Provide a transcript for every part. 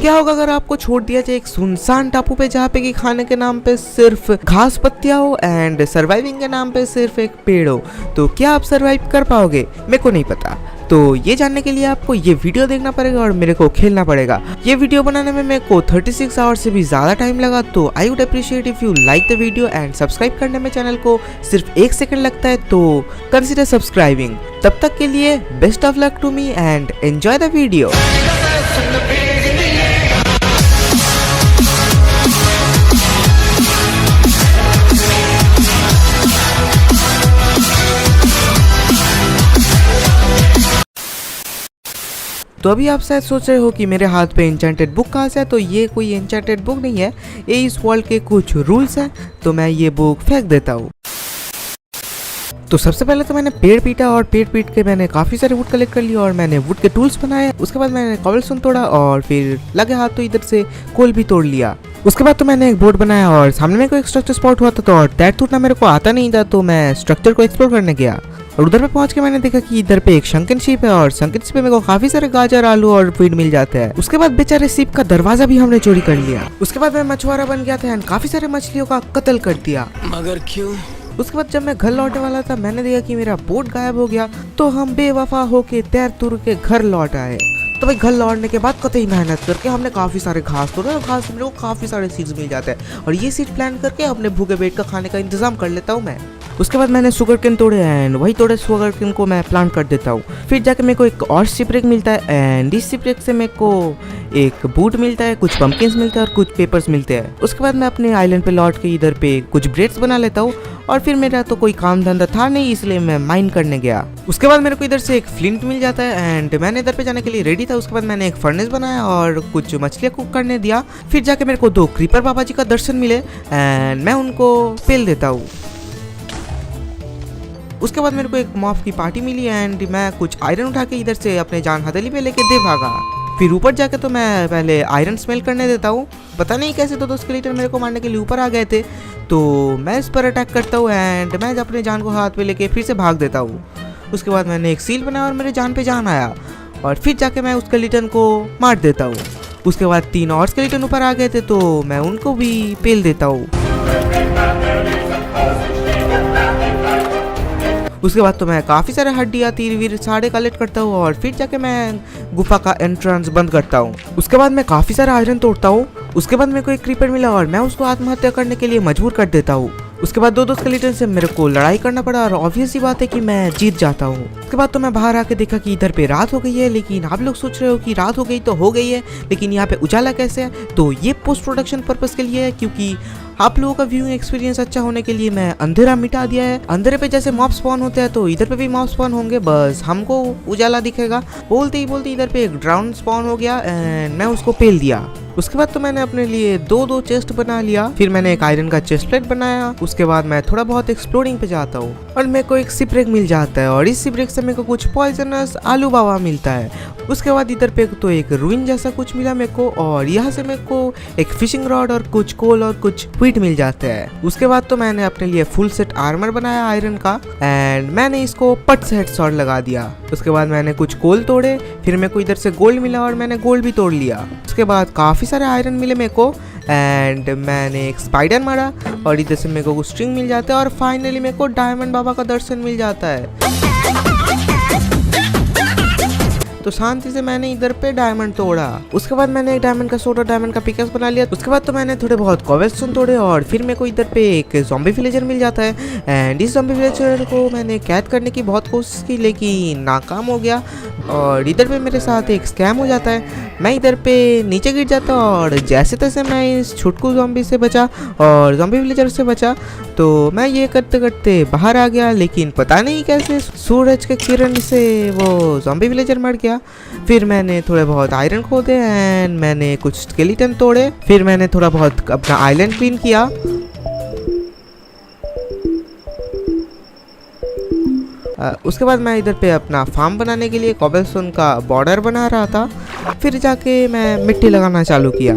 क्या होगा अगर आपको छोड़ दिया जाए एक सुनसान टापू पे जहाँ पे कि खाने के नाम पे सिर्फ घास पत्तियां हो एंड सर्वाइविंग के नाम पे सिर्फ एक पेड़ हो, तो क्या आप सर्वाइव कर पाओगे? मेरे को नहीं पता। तो ये जानने के लिए आपको ये वीडियो देखना पड़ेगा और मेरे को खेलना पड़ेगा। ये वीडियो बनाने में मेरे को 36 आवर्स से भी ज़्यादा टाइम लगा, तो I would appreciate if you like the video and subscribe करने में चैनल को सिर्फ 1 सेकंड लगता है, तो कंसिडर सब्सक्राइबिंग। तब तक के लिए best of luck to me and enjoy the video. तो अभी आप शायद सोच रहे हो कि मेरे हाथ पे एन्चेंटेड बुक कहाँ से है, तो ये कोई एन्चेंटेड बुक नहीं है, ये इस वर्ल्ड के कुछ रूल्स हैं। तो मैं ये बुक फेंक देता हूँ। तो सबसे पहले तो मैंने पेड़ पीटा और पेड़ पीट के मैंने काफ़ी सारे वुड कलेक्ट कर लिया और मैंने वुड के टूल्स बनाए। उसके बाद मैंने कॉबलस्टोन तोड़ा और फिर लगे हाथ तो इधर से कोल भी तोड़ लिया। उसके बाद तो मैंने एक बोर्ड बनाया और सामने में कोई एक स्ट्रक्चर स्पॉट हुआ था, तो और दैट टूटना मेरे को आता नहीं था, तो मैं स्ट्रक्चर को एक्सप्लोर करने गया और उधर पे पहुंच के मैंने देखा कि इधर पे एक शंकन शिप है और शंकन शिप में मेरे को काफी सारे गाजर, आलू और फीड मिल जाते हैं। उसके बाद बेचारे शिप का दरवाजा भी हमने चोरी कर लिया। उसके बाद मैं मछुआरा बन गया था एंड काफी सारे मछलियों का कत्ल कर दिया। मगर क्यों? उसके बाद जब मैं घर लौटने वाला था मैंने देखा कि मेरा बोट गायब हो गया, तो हम बेवफा होके तैर तुर के घर लौट आए। तो भाई घर लौटने के बाद कतई मेहनत करके हमने काफ़ी सारे घास तोड़े और घास से मेरे को काफ़ी सारे सीड्स मिल जाते हैं और ये सीड प्लान करके अपने भूखे पेट का खाने का इंतजाम कर लेता हूँ मैं। उसके बाद मैंने शुगर केन तोड़े एंड वही तोड़े शुगर केन को मैं प्लांट कर देता हूँ। फिर जाके मेरे को एक और शिपरेक मिलता है एंड इस शिपरेक से मेरे को एक बूट मिलता है, कुछ पंपकिन्स मिलते हैं और कुछ पेपर्स मिलते हैं। उसके बाद मैं अपने आइलैंड पे लौट के इधर पे कुछ ब्रेड्स बना लेता हूँ और फिर मेरा तो कोई काम धंधा था नहीं, इसलिए मैं माइन करने गया। उसके बाद मेरे को इधर से एक फ्लिंट मिल जाता है एंड मैंने इधर पे जाने के लिए रेडी था। उसके बाद मैंने एक फर्नेस बनाया और कुछ मछलियाँ कुक करने दिया। फिर जाके मेरे को 2 क्रीपर बाबा जी का दर्शन मिले एंड मैं उनको पेल देता हूँ। उसके बाद मेरे को एक मॉफ की पार्टी मिली एंड मैं कुछ आयरन उठा के इधर से अपने जान हथेली पे लेके दे भागा। फिर ऊपर जाके तो मैं पहले आयरन स्मेल करने देता हूँ। पता नहीं कैसे तो स्केलेटन मेरे को मारने के लिए ऊपर आ गए थे, तो मैं इस पर अटैक करता हूँ एंड मैं अपने जान को हाथ पे लेके फिर से भाग देता हूँ। उसके बाद मैंने एक सील बनाया और मेरे जान पे जान आया और फिर जाके मैं उस स्केलेटन को मार देता हूँ। उसके बाद 3 और स्केलेटन ऊपर आ गए थे, तो मैं उनको भी पेल देता हूँ। उसके बाद तो मैं काफ़ी सारे हड्डियाँ, तीर वीर सारे कलेक्ट करता हूँ और फिर जाके मैं गुफा का एंट्रेंस बंद करता हूँ। उसके बाद मैं काफ़ी सारा आयरन तोड़ता हूँ। उसके बाद मेरे को एक क्रीपर मिला और मैं उसको आत्महत्या करने के लिए मजबूर कर देता हूँ। उसके बाद 2 स्केलेटन से मेरे को लड़ाई करना पड़ा और ऑब्वियस सी बात है कि मैं जीत जाता हूँ। उसके बाद तो मैं बाहर आके देखा कि इधर पे रात हो गई है, लेकिन आप लोग सोच रहे हो कि रात हो गई तो हो गई है, लेकिन यहाँ पे उजाला कैसे है? तो ये पोस्ट प्रोडक्शन पर्पस के लिए है, क्योंकि आप लोगों का व्यूइंग एक्सपीरियंस अच्छा होने के लिए मैं अंधेरा मिटा दिया है। अंधेरे पे जैसे मॉब स्पॉन होते हैं तो इधर पे भी मॉब स्पॉन होंगे, बस हमको उजाला दिखेगा। बोलते ही इधर पे एक ड्राउन स्पॉन हो गया एंड मैं उसको पेल दिया। उसके बाद तो मैंने अपने लिए 2 चेस्ट बना लिया। फिर मैंने एक आयरन का चेस्ट प्लेट बनाया। उसके बाद मैं थोड़ा बहुत एक्सप्लोरिंग पे जाता हूँ और मेरे को एक सिपरेक मिल जाता है और इस सिपरेक से मेरे को कुछ पॉइजनस आलू बाबा मिलता है। उसके बाद इधर पे तो एक रूइन जैसा कुछ मिला मेरे को और यहाँ से मेरे को एक फिशिंग रॉड और कुछ कोल और कुछ व्हीट मिल जाते हैं। उसके बाद तो मैंने अपने लिए फुल सेट आर्मर बनाया आयरन का एंड मैंने इसको पट से हेडशॉट लगा दिया। उसके बाद मैंने कुछ कोल तोड़े, फिर मेरे को इधर से गोल्ड मिला और मैंने गोल्ड भी तोड़ लिया। उसके बाद काफ़ी सारे आयरन मिले मेरे को एंड मैंने एक स्पाइडर मारा और इधर से मेरे को कुछ स्ट्रिंग मिल जाता है और फाइनली मेरे को डायमंड बाबा का दर्शन मिल जाता है। तो शांति से मैंने इधर पे डायमंड तोड़ा। उसके बाद मैंने एक डायमंड का सोड और डायमंड का पिकेस बना लिया। उसके बाद तो मैंने थोड़े बहुत कॉबलस्टोन तोड़े और फिर मेरे को इधर पे एक ज़ॉम्बी विलेजर मिल जाता है एंड इस ज़ॉम्बी विलेजर को मैंने कैद करने की बहुत कोशिश की, लेकिन नाकाम हो गया और इधर पे मेरे साथ एक स्कैम हो जाता है। मैं इधर पे नीचे गिर जाता और जैसे तैसे मैं इस छुटकू ज़ॉम्बी से बचा और ज़ॉम्बी विलेजर से बचा। तो मैं ये करते करते बाहर आ गया, लेकिन पता नहीं कैसे सूरज के किरण से वो ज़ॉम्बी विलेजर मर गया। फिर मैंने थोड़े बहुत आयरन खोदे एंड मैंने कुछ स्केलेटन तोड़े। फिर मैंने थोड़ा बहुत अपना आइलैंड क्लीन किया। उसके बाद मैं इधर पे अपना फार्म बनाने के लिए कॉबलस्टोन का बॉर्डर बना रहा था। फिर जाके मैं मिट्टी लगाना चालू किया।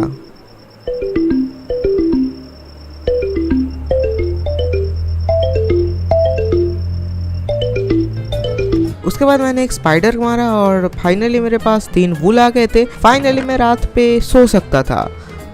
उसके बाद मैंने एक स्पाइडर मारा और फाइनली मेरे पास 3 वूल आ गए थे। फाइनली मैं रात पे सो सकता था।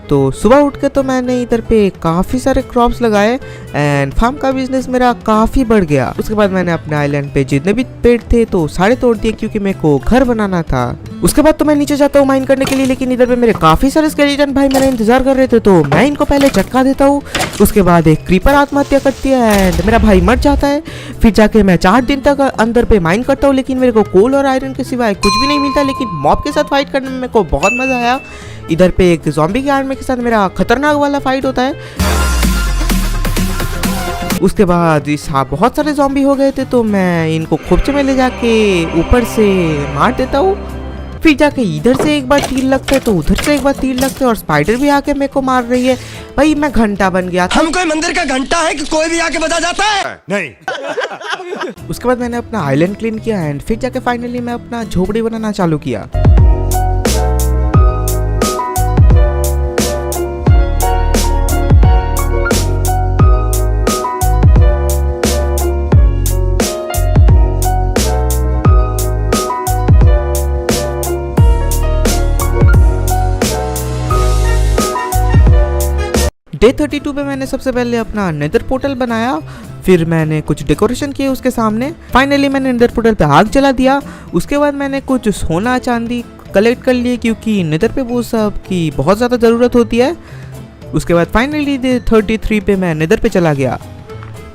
तो सुबह उठ के तो मैंने इधर पे काफ़ी सारे क्रॉप्स लगाए एंड फार्म का बिजनेस मेरा काफ़ी बढ़ गया। उसके बाद मैंने अपने आइलैंड पे जितने भी पेड़ थे तो सारे तोड़ दिए क्योंकि मेरे को घर बनाना था। उसके बाद तो मैं नीचे जाता हूँ माइन करने के लिए, लेकिन इधर पे मेरे काफ़ी सारे स्केलेटन भाई मेरा इंतजार कर रहे थे, तो मैं इनको पहले चटका देता हूँ। उसके बाद एक क्रीपर आत्महत्या करती है एंड मेरा भाई मर जाता है। फिर जाके मैं 4 दिन तक अंदर पे माइन करता हूँ, लेकिन मेरे को कोल और आयरन के सिवाय कुछ भी नहीं मिलता। लेकिन मॉब के साथ फाइट करने में मेरे को बहुत मज़ा आया। इधर पे एक ज़ॉम्बी की आर्मी के साथ मेरा खतरनाक वाला फाइट होता है। उसके बाद बहुत सारे ज़ॉम्बी हो गए थे, तो मैं इनको खोपचे में ले जाके ऊपर से मार देता हूँ। फिर जाके इधर से एक बार तीर लगता है तो उधर से एक बार तीर लगता है और स्पाइडर भी आके मेरे को मार रही है। भाई मैं घंटा बन गया था। हम कोई मंदिर का घंटा है कि कोई भी आके बजा जाता है? नहीं। उसके बाद मैंने अपना आइलैंड क्लीन किया एंड फिर जाके फाइनली मैं अपना झोपड़ी बनाना चालू किया। डे 32 पे मैंने सबसे पहले अपना नेदर पोर्टल बनाया, फिर मैंने कुछ डेकोरेशन किए उसके सामने। फाइनली मैंने नेदर पोर्टल पे आग जला दिया। उसके बाद मैंने कुछ सोना चांदी कलेक्ट कर लिए क्योंकि नेदर पे वो सब की बहुत ज़्यादा ज़रूरत होती है। उसके बाद फाइनली डे 33 पे मैं नेदर पे चला गया।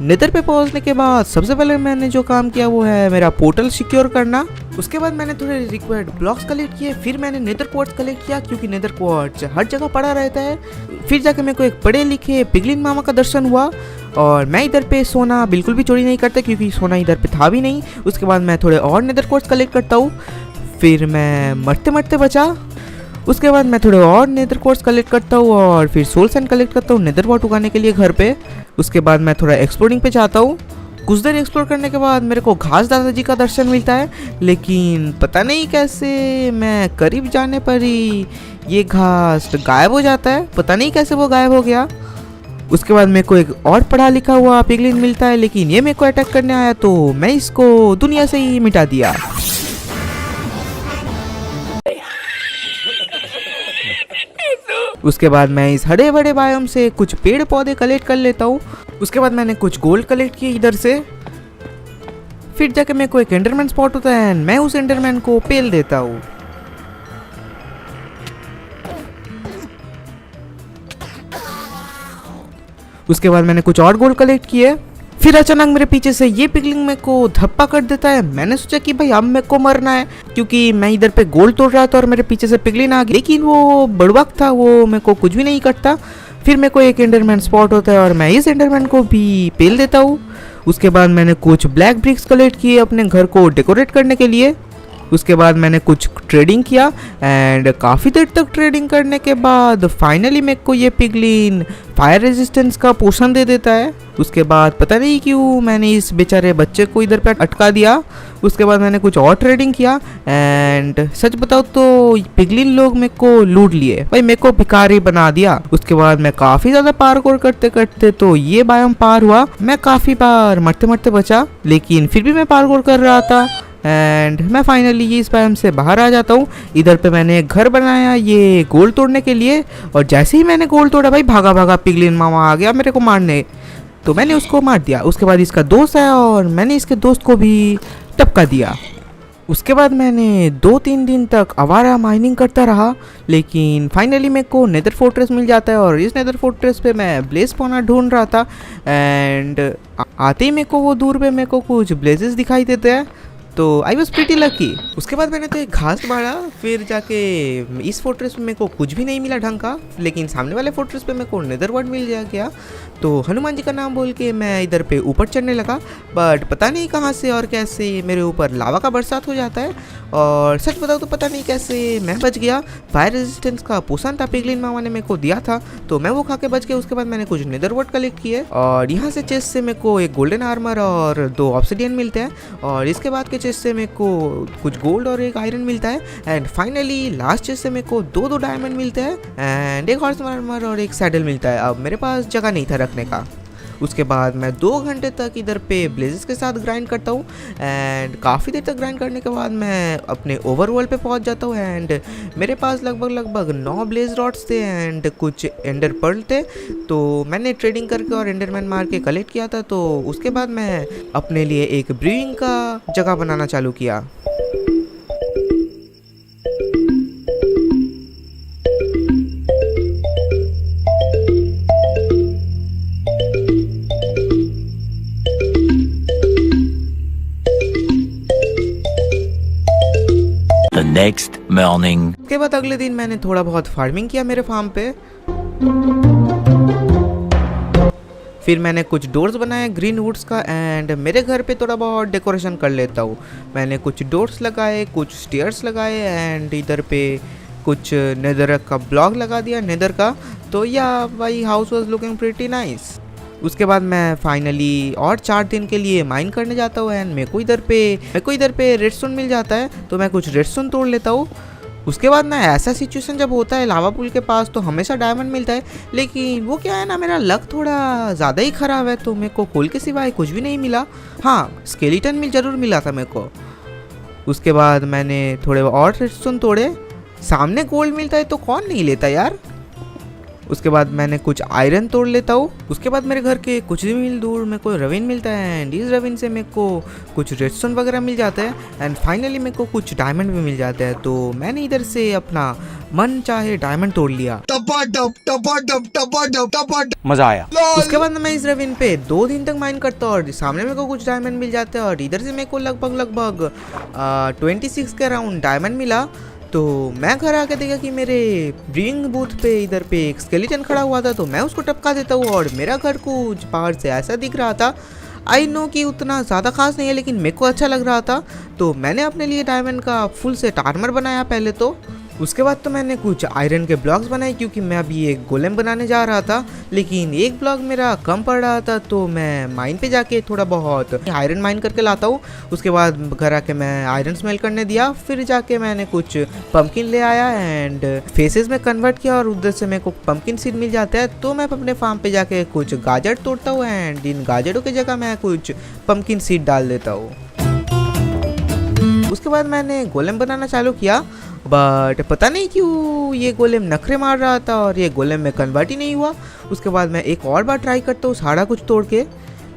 नेदर पे पहुंचने के बाद सबसे पहले मैंने जो काम किया वो है मेरा पोर्टल सिक्योर करना। उसके बाद मैंने थोड़े रिक्वायर्ड ब्लॉक्स कलेक्ट किए, फिर मैंने नेदर क्वार्ट्ज कलेक्ट किया क्योंकि नेदर क्वार्ट्ज हर जगह पड़ा रहता है। फिर जाके मेरे को एक पढ़े लिखे पिगलिन मामा का दर्शन हुआ और मैं इधर पे सोना बिल्कुल भी चोरी नहीं करता क्योंकि सोना इधर पे था भी नहीं। उसके बाद मैं थोड़े और नेदर क्वार्ट्ज कलेक्ट करता हूँ, फिर मैं मरते मरते बचा। उसके बाद मैं थोड़े और नेदर क्वार्ट्ज कलेक्ट करता हूँ और फिर सोल सैंड कलेक्ट करता हूँ नेदर वॉट उगाने के लिए घर पे। उसके बाद मैं थोड़ा एक्सप्लोरिंग पे जाता हूँ। कुछ देर एक्सप्लोर करने के बाद मेरे को घास दादाजी का दर्शन मिलता है, लेकिन पता नहीं कैसे मैं करीब जाने पर ही ये घास गायब हो जाता है। पता नहीं कैसे वो गायब हो गया। उसके बाद मेरे को एक और पढ़ा लिखा हुआ पिगलिन मिलता है, लेकिन ये मेरे को अटैक करने आया तो मैं इसको दुनिया से ही मिटा दिया। उसके बाद मैं इस हरे भरे बायोम से कुछ पेड़ पौधे कलेक्ट कर लेता हूँ। उसके बाद मैंने कुछ गोल्ड कलेक्ट किए इधर से। फिर जाके मेरे को एक एंडरमैन स्पॉट होता है एंड मैं उस एंडरमैन को पेल देता हूँ। उसके बाद मैंने कुछ और गोल्ड कलेक्ट किए। फिर अचानक मेरे पीछे से ये पिगलिंग मेरे को धप्पा कर देता है। मैंने सोचा कि भाई अब मेरे को मरना है क्योंकि मैं इधर पे गोल्ड तोड़ रहा था और मेरे पीछे से पिगलिन आ गई, लेकिन वो बड़वक था, वो मेरे को कुछ भी नहीं करता। फिर मेरे को एक एंडरमैन स्पॉट होता है और मैं इस एंडरमैन को भी पेल देता हूँ। उसके बाद मैंने कुछ ब्लैक ब्रिक्स कलेक्ट किए अपने घर को डेकोरेट करने के लिए। उसके बाद मैंने कुछ ट्रेडिंग किया एंड काफ़ी देर तक ट्रेडिंग करने के बाद फाइनली मेरे को ये पिगलिन फायर रेजिस्टेंस का पोशन दे देता है। उसके बाद पता नहीं क्यों मैंने इस बेचारे बच्चे को इधर पे अटका दिया। उसके बाद मैंने कुछ और ट्रेडिंग किया एंड सच बताओ तो पिगलिन लोग मेरे को लूट लिए, भाई मेरे को भिखारी बना दिया। उसके बाद मैं काफ़ी ज़्यादा पार्कोर करते करते तो ये बायोम पार हुआ। मैं काफ़ी बार मरते मरते बचा, लेकिन फिर भी मैं पार्कोर कर रहा था एंड मैं फाइनली ये इस बायोम से बाहर आ जाता हूँ। इधर पे मैंने एक घर बनाया ये गोल्ड तोड़ने के लिए, और जैसे ही मैंने गोल्ड तोड़ा भाई भागा भागा पिगलिन मामा आ गया मेरे को मारने, तो मैंने उसको मार दिया। उसके बाद इसका दोस्त आया और मैंने इसके दोस्त को भी टपका दिया। उसके बाद मैंने 2-3 दिन तक आवारा माइनिंग करता रहा, लेकिन फाइनली मेरे को नेदर फोर्ट्रेस मिल जाता है और इस नेदर फोर्ट्रेस पे मैं ब्लेज स्पॉनर ढूंढ रहा था एंड आते ही मेरे को वो दूर पे मेरे को कुछ ब्लेजेस दिखाई देते हैं, तो आई वॉज प्रीटी लकी। उसके बाद मैंने तो एक घास मारा, फिर जाके इस फोर्ट्रेस में मेरे को कुछ भी नहीं मिला ढंग का, लेकिन सामने वाले फोर्ट्रेस पे मेरे को नेदर वर्ड मिल गया। तो हनुमान जी का नाम बोल के मैं इधर पे ऊपर चढ़ने लगा, बट पता नहीं कहाँ से और कैसे मेरे ऊपर लावा का बरसात हो जाता है, और सच बताओ तो पता नहीं कैसे मैं बच गया। फायर रेजिस्टेंस का पोशन था पिगलिन मामा ने मेरे को दिया था, तो मैं वो खा के बच गया। उसके बाद मैंने कुछ नेदर वर्ड कलेक्ट किए और यहाँ से चेस्ट से मेरे को एक गोल्डन आर्मर और 2 ऑब्सिडियन मिलते हैं, और इसके बाद के चेस्ट से मेरे को कुछ गोल्ड और एक आयरन मिलता है, एंड फाइनली लास्ट चेस्ट से मेरे को 2 डायमंड मिलते हैं एंड एक हॉर्स आर्मर और एक सैडल मिलता है। अब मेरे पास जगह नहीं था रखने का। उसके बाद मैं 2 घंटे तक इधर पे ब्लेजेस के साथ ग्राइंड करता हूँ एंड काफ़ी देर तक ग्राइंड करने के बाद मैं अपने ओवरवर्ल्ड पे पहुँच जाता हूँ एंड मेरे पास लगभग 9 ब्लेज रॉड्स थे एंड कुछ एंडर पर्ल थे। तो मैंने ट्रेडिंग करके और एंडरमैन मार के कलेक्ट किया था। तो उसके बाद मैं अपने लिए एक ब्रूइंग का जगह बनाना चालू किया। The next morning. उसके बाद अगले दिन मैंने थोड़ा बहुत फार्मिंग किया मेरे फार्म पे। फिर मैंने कुछ डोर्स बनाए ग्रीन वुड्स का एंड मेरे घर पे थोड़ा बहुत डेकोरेशन कर लेता हूँ। मैंने कुछ डोर्स लगाए, कुछ स्टेयर्स लगाए एंड इधर पे कुछ नेदर का ब्लॉक लगा दिया नेदर का। तो या भाई house was looking pretty nice. उसके बाद मैं फाइनली और 4 दिन के लिए माइन करने जाता हूँ एंड मेरे को इधर पे रेडस्टोन मिल जाता है। तो मैं कुछ रेडस्टोन तोड़ लेता हूँ। उसके बाद ना ऐसा सिचुएशन जब होता है लावा पुल के पास तो हमेशा डायमंड मिलता है, लेकिन वो क्या है ना, मेरा लक थोड़ा ज़्यादा ही ख़राब है। तो मेरे को कोल के सिवाय कुछ भी नहीं मिला। हाँ, स्केलेटन मिल ज़रूर मिला था मेरे को। उसके बाद मैंने थोड़े और रेडस्टोन तोड़े। सामने गोल्ड मिलता है तो कौन नहीं लेता यार। उसके बाद मैंने कुछ आयरन तोड़ लेता हूँ। उसके बाद मेरे घर के कुछ ही मील दूर मेरे को रविन मिलता है एंड इस रविन से मेरे को कुछ रेडस्टोन वगैरह मिल जाता है एंड फाइनली मेरे को कुछ डायमंड भी मिल जाता है। तो मैंने इधर से अपना मन चाहे डायमंड तोड़ लिया। मजा आया। उसके बाद मैं इस रविन पे 2 दिन तक माइन करता हूँ और सामने मेरे को कुछ डायमंड मिल जाता है और इधर से मेरे को लगभग 26 के अराउंड डायमंड मिला। तो मैं घर आके देखा कि मेरे ब्रीइंग बूथ पे इधर पे एक स्केलेटन खड़ा हुआ था। तो मैं उसको टपका देता हूँ और मेरा घर कुछ बाहर से ऐसा दिख रहा था। आई नो कि उतना ज़्यादा खास नहीं है लेकिन मेरे को अच्छा लग रहा था। तो मैंने अपने लिए डायमंड का फुल सेट आर्मर बनाया पहले तो। उसके बाद तो मैंने कुछ आयरन के ब्लॉक्स बनाए क्योंकि मैं अभी एक गोलेम बनाने जा रहा था, लेकिन एक ब्लॉक मेरा कम पड़ रहा था। तो मैं माइन पे जाके थोड़ा बहुत आयरन माइन करके लाता हूँ। उसके बाद घर आके मैं आयरन स्मेल करने दिया। फिर जाके मैंने कुछ पंपकिन ले आया एंड फेसेस में कन्वर्ट किया और उधर से मेरे को पंपकिन सीड मिल जाता है। तो मैं अपने फार्म पे जाके कुछ गाजर तोड़ता हूँ एंड इन गाजरों की जगह मैं कुछ पंपकिन सीड डाल देता हूँ। उसके बाद मैंने गोलेम बनाना चालू किया, बट पता नहीं क्यों ये गोलेम नखरे मार रहा था और ये गोलेम में कन्वर्ट ही नहीं हुआ। उसके बाद मैं एक और बार ट्राई करता हूँ सारा कुछ तोड़ के,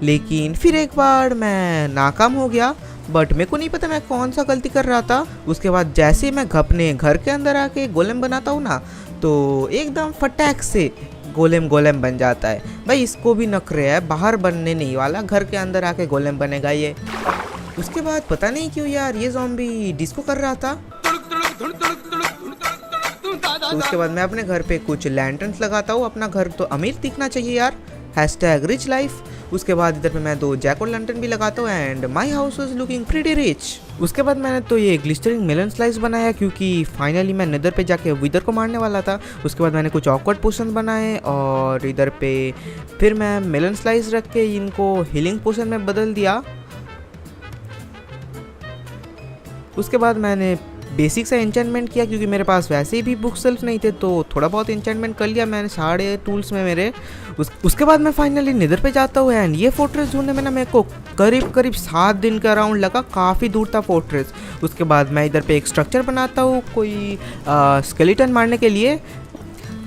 लेकिन फिर एक बार मैं नाकाम हो गया। बट मेरे को नहीं पता मैं कौन सा गलती कर रहा था। उसके बाद जैसे मैं अपने घर के अंदर आके गोलेम बनाता हूँ ना, तो एकदम फटाक से गोलेम बन जाता है। भाई इसको भी नखरे है, बाहर बनने नहीं वाला, घर के अंदर आके गोलेम बनेगा ये। उसके बाद पता नहीं क्यों यार ये ज़ॉम्बी डिस्को कर रहा था। तो उसके बाद मैं अपने घर पे कुछ लैंटर्न्स लगाता हूँ। अपना घर तो अमीर दिखना चाहिए यार, #रिच लाइफ। उसके बाद इधर पे मैं 2 जैक और लैंटर्न भी लगाता हूँ and my house was looking pretty rich. उसके बाद मैंने तो ये ग्लिस्टरिंग मेलन स्लाइस बनाया क्योंकि फाइनली मैं नेदर पे जाके विदर को मारने वाला था। उसके बाद मैंने कुछ ऑकवर्ड पोशन बनाए और इधर पे फिर मैं मेलन स्लाइस रख के इनको हीलिंग पोशन में बदल दिया। उसके बाद मैंने बेसिक सा एन्चेंटमेंट किया क्योंकि मेरे पास वैसे ही भी बुक सेल्फ नहीं थे, तो थोड़ा बहुत एन्चेंटमेंट कर लिया मैंने सारे टूल्स में मेरे। उसके बाद मैं फाइनली नेदर पे जाता हूँ एंड ये फोर्ट्रेस ढूंढने में ना मेरे को करीब 7 दिन का अराउंड लगा, काफ़ी दूर था फोर्ट्रेस। उसके बाद मैं इधर पे एक स्ट्रक्चर बनाता हूँ कोई स्केलेटन मारने के लिए।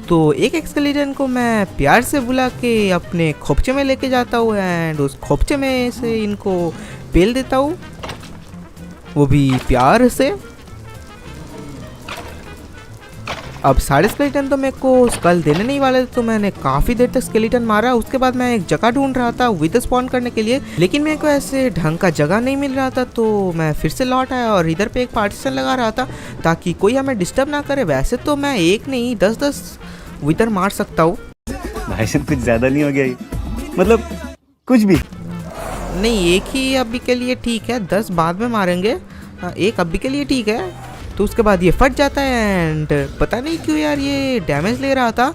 तो एक स्केलेटन को मैं प्यार से बुला के अपने खोपचे में लेके जाता हूँ एंड उस खोपचे में से इनको पेल देता हूँ, वो भी प्यार से। अब सारे स्केलेटन तो मेरे को स्कल देने नहीं वाले थे, तो मैंने काफ़ी देर तक स्केलेटन मारा। उसके बाद मैं एक जगह ढूंढ रहा था विद स्पॉन करने के लिए, लेकिन मेरे को ऐसे ढंग का जगह नहीं मिल रहा था। तो मैं फिर से लौट आया और इधर पे एक पार्टीशन लगा रहा था ताकि कोई हमें डिस्टर्ब ना करे। वैसे तो मैं एक नहीं 10 विदर मार सकता हूँ। भाई साहब कुछ ज्यादा नहीं हो गया ये? मतलब कुछ भी नहीं, एक ही अभी के लिए ठीक है, 10 बाद में मारेंगे, एक अभी के लिए ठीक है। तो उसके बाद ये फट जाता है एंड पता नहीं क्यों यार ये डैमेज ले रहा था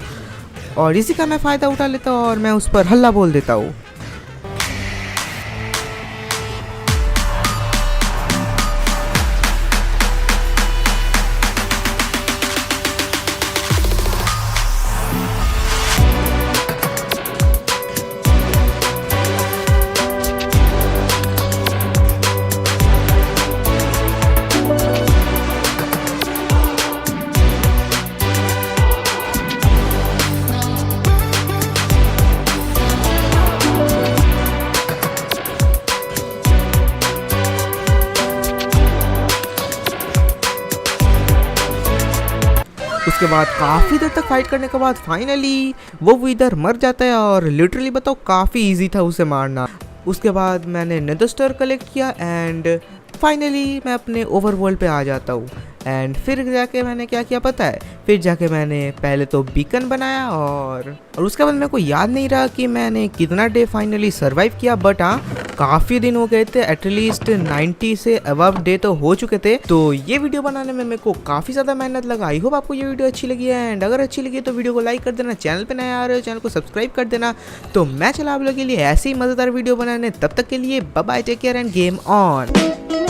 और इसी का मैं फ़ायदा उठा लेता हूँ और मैं उस पर हल्ला बोल देता हूँ। उसके बाद काफ़ी देर तक फाइट करने के बाद फाइनली वो इधर मर जाता है और लिटरली बताओ काफ़ी इजी था उसे मारना। उसके बाद मैंने नेदर स्टार कलेक्ट किया एंड फाइनली मैं अपने ओवरवर्ल्ड पे आ जाता हूँ। एंड फिर जाके मैंने क्या किया पता है, फिर जाके मैंने पहले तो बीकन बनाया और उसके बाद मेरे को याद नहीं रहा कि मैंने कितना डे फाइनली सरवाइव किया, बट हाँ काफ़ी दिन हो गए थे, एटलीस्ट 90 से अबव डे तो हो चुके थे। तो ये वीडियो बनाने में मेरे को काफ़ी ज़्यादा मेहनत लगा। आई होप आपको ये वीडियो अच्छी लगी है एंड अगर अच्छी लगी तो वीडियो को लाइक कर देना, चैनल पे नया आ रहे हो चैनल को सब्सक्राइब कर देना। तो मैं चला आप लोगों के लिए ऐसे ही मज़ेदार वीडियो बनाने, तब तक के लिए bye bye, take care and game on.